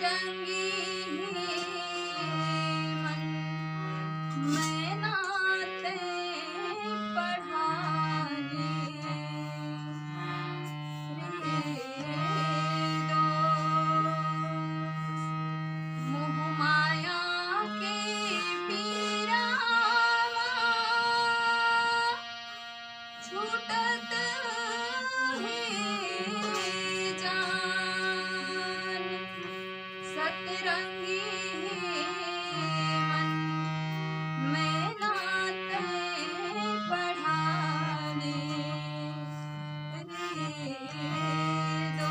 सतरंगी मन मैं नाते पढ़ाने रे दो मोह माया के पीरावा छूटत है जान सतरंगी मन मैं नाते पढ़ाने रे दो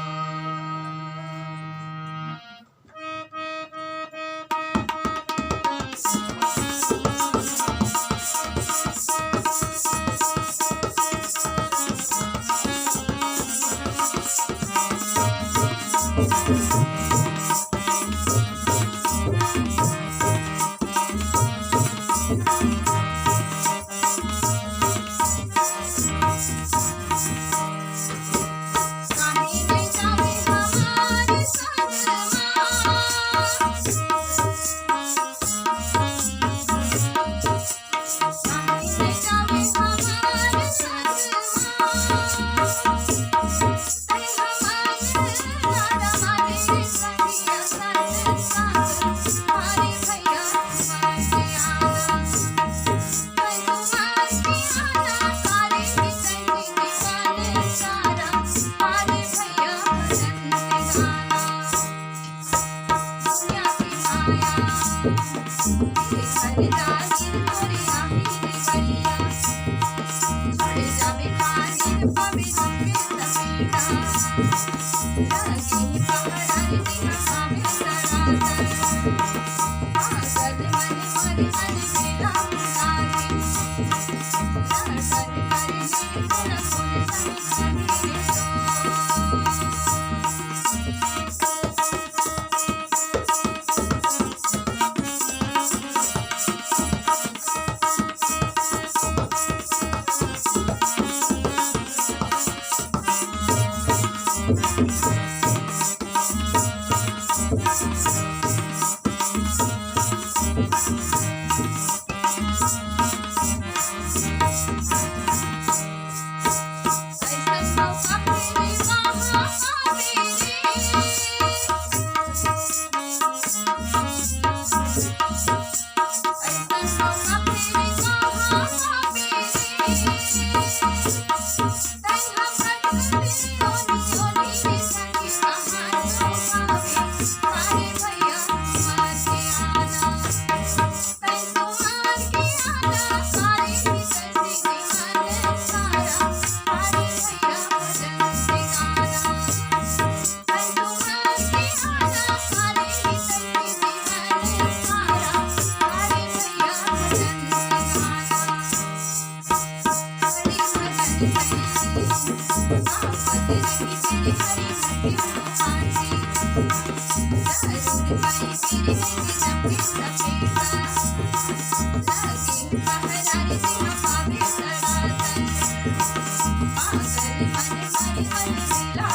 काहे नहीं जावे हमारे संगमा काहे नहीं जावे हमारे संगमा तै हमार हमारे सखिया साथ साथ हमारे भैया हमारे आना तै तुम्हार की आना सारे ही संगी दीवाने सारा हमारे भैया भजन गाना दुनिया की माया ये खरीदारी तोरे आही रे भैया छोड़े जावे खातिर पवे दुखे समीटा लगी पहराई दिया कामे सराता पागल मन मरे मन मेरा मुरारी दर्शन करने गुण गुण समी ऐसा मौका मेरे वहाँ आवे ऐसा मौका मेरे वहाँ आवे तै हम ओनी ओनी रे सखी कहाँ पावे हमारे भैया हमारे आना तै तुम्हार की आना सारे ही संगी दीवाने सारा हमारे भैया भजन गाना तै तुम्हार की आना सारे ही संगी दीवाने सारा हमारे भैया भजन गाना हरि भजन आफत रही तेरी हरि हरि हाथी जरूर पाई तेरी नहीं जब सपेटा लगी पहरारी दिया पावे सड़ाता पागल मन मरे मन मिला